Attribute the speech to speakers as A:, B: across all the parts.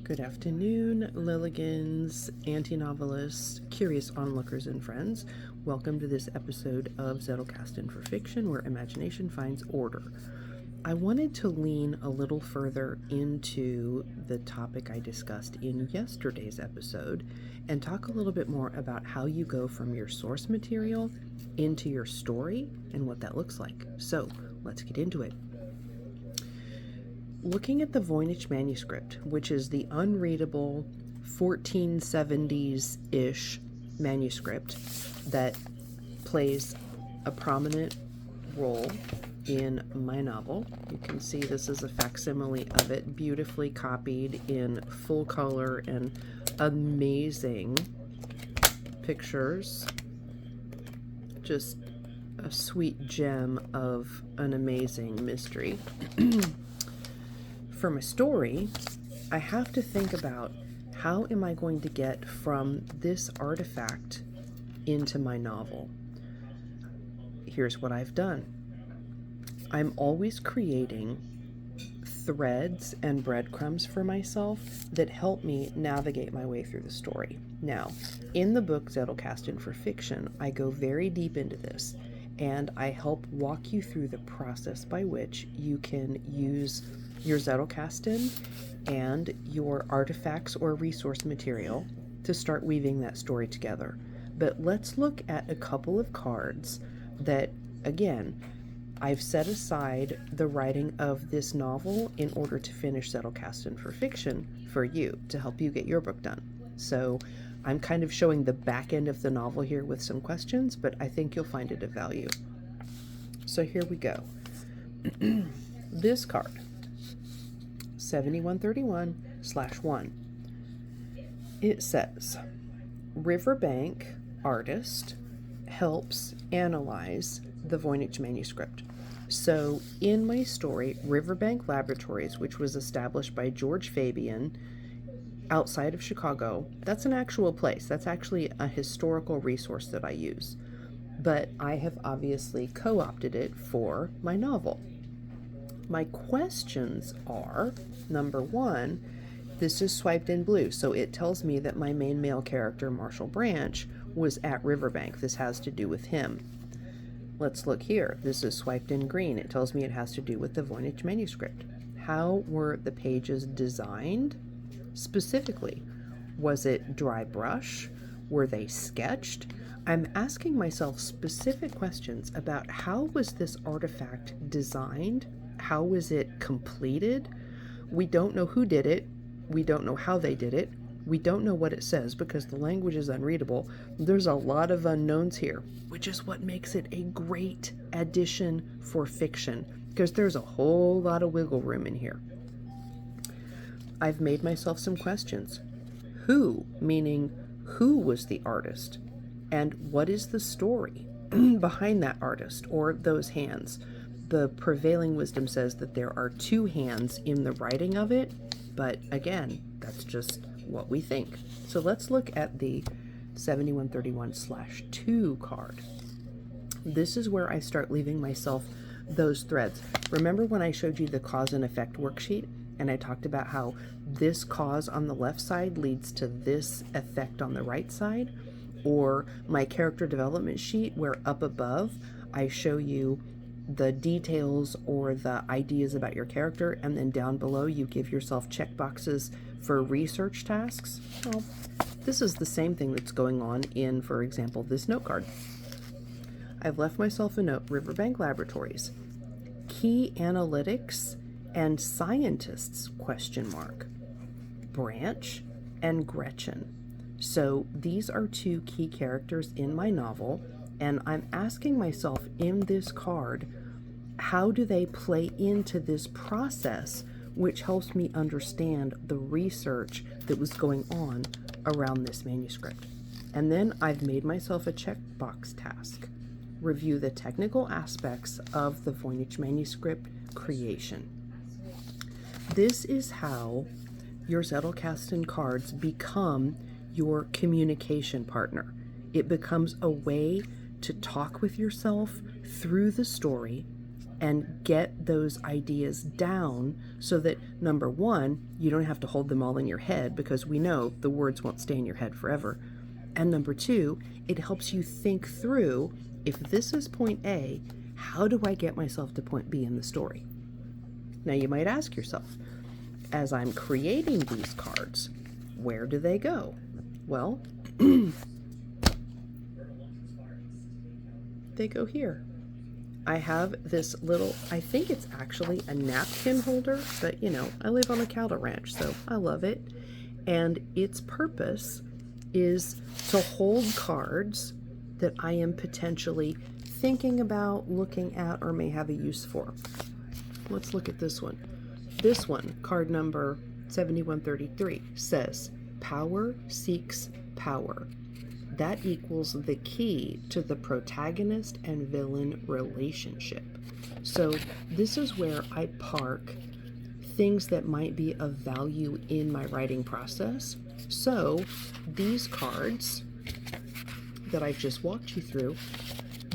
A: Good afternoon, Lilligans, anti-novelists, curious onlookers, and friends. Welcome to this episode of Zettelkasten for Fiction, where imagination finds order. I wanted to lean a little further into the topic I discussed in yesterday's episode and talk a little bit more about how you go from your source material into your story and what that looks like. So let's get into it. Looking at the Voynich manuscript, which is the unreadable 1470s-ish manuscript that plays a prominent role in my novel. You can see this is a facsimile of it, beautifully copied in full color and amazing pictures. Just a sweet gem of an amazing mystery. For my story, I have to think about how am I going to get from this artifact into my novel. Here's what I've done. I'm always creating threads and breadcrumbs for myself that help me navigate my way through the story. Now, in the book Zettelkasten for Fiction, I go very deep into this, and I help walk you through the process by which you can use your Zettelkasten and your artifacts or resource material to start weaving that story together. But let's look at a couple of cards that, again, I've set aside the writing of this novel in order to finish Zettelkasten for Fiction for you, to help you get your book done. So I'm kind of showing the back end of the novel here with some questions, but I think you'll find it of value. So here we go. This card, 7131/1. It says, Riverbank artist helps analyze the Voynich manuscript. So in my story, Riverbank Laboratories, which was established by George Fabian outside of Chicago, that's an actual place. That's actually a historical resource that I use. But I have obviously co-opted it for my novel. My questions are, number one, this is swiped in blue, so it tells me that my main male character, Marshall Branch, was at Riverbank. This has to do with him. Let's look here. This is swiped in green. It tells me it has to do with the Voynich manuscript. How were the pages designed? Specifically, was it dry brush? Were they sketched? I'm asking myself specific questions about how was this artifact designed? How was it completed? We don't know who did it. We don't know how they did it. We don't know what it says because the language is unreadable. There's a lot of unknowns here, which is what makes it a great addition for fiction, because there's a whole lot of wiggle room in here. I've made myself some questions. Who, meaning who was the artist? And what is the story behind that artist or those hands? The prevailing wisdom says that there are two hands in the writing of it, but again, that's just what we think. So let's look at the 7131/2 card. This is where I start leaving myself those threads. Remember when I showed you the cause and effect worksheet and I talked about how this cause on the left side leads to this effect on the right side? Or my character development sheet where up above I show you the details or the ideas about your character, and then down below you give yourself checkboxes for research tasks. Well, this is the same thing that's going on in, for example, this note card. I've left myself a note, Riverbank Laboratories, key analytics and scientists, ? Branch and Gretchen. So these are two key characters in my novel, and I'm asking myself in this card, how do they play into this process, which helps me understand the research that was going on around this manuscript. And then I've made myself a checkbox task. Review the technical aspects of the Voynich manuscript creation. This is how your Zettelkasten cards become your communication partner. It becomes a way to talk with yourself through the story and get those ideas down so that, number one, you don't have to hold them all in your head, because we know the words won't stay in your head forever. And number two, it helps you think through, if this is point A, how do I get myself to point B in the story? Now you might ask yourself, as I'm creating these cards, where do they go? Well, they go here. I have this little, I think it's actually a napkin holder, but I live on a cattle ranch, so I love it. And its purpose is to hold cards that I am potentially thinking about, looking at, or may have a use for. Let's look at this one. This one, card number 7133, says, power seeks power. That equals the key to the protagonist and villain relationship. So this is where I park things that might be of value in my writing process. So these cards that I've just walked you through,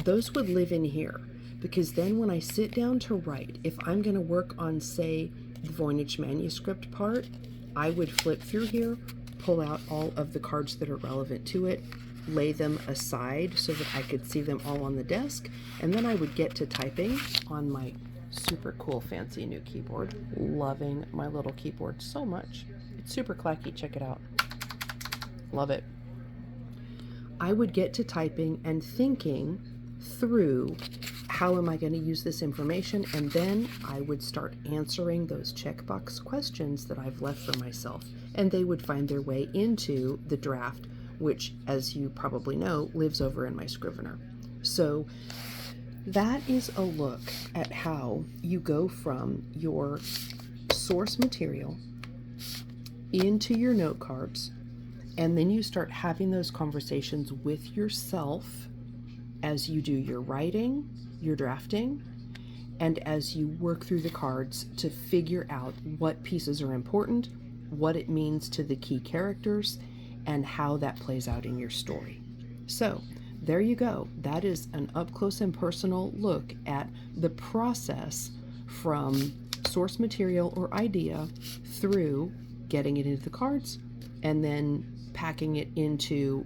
A: those would live in here, because then when I sit down to write, if I'm going to work on, say, the Voynich manuscript part, I would flip through here, pull out all of the cards that are relevant to it, lay them aside so that I could see them all on the desk, and then I would get to typing on my super cool fancy new keyboard. Loving my little keyboard so much. It's super clacky. Check it out. Love it. I would get to typing and thinking through, how am I going to use this information? And then I would start answering those checkbox questions that I've left for myself, and they would find their way into the draft, which, as you probably know, lives over in my Scrivener. So that is a look at how you go from your source material into your note cards, and then you start having those conversations with yourself as you do your writing, your drafting, and as you work through the cards to figure out what pieces are important, what it means to the key characters, and how that plays out in your story. So there you go. That is an up close and personal look at the process from source material or idea through getting it into the cards and then packing it into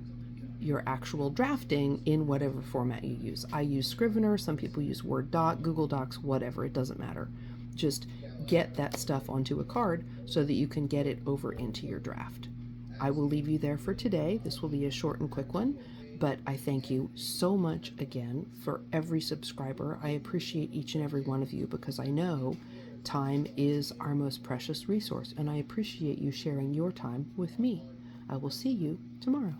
A: your actual drafting in whatever format you use. I use Scrivener, some people use Word Doc, Google Docs, whatever, it doesn't matter. Just get that stuff onto a card so that you can get it over into your draft. I will leave you there for today. This will be a short and quick one, but I thank you so much again for every subscriber. I appreciate each and every one of you, because I know time is our most precious resource, and I appreciate you sharing your time with me. I will see you tomorrow.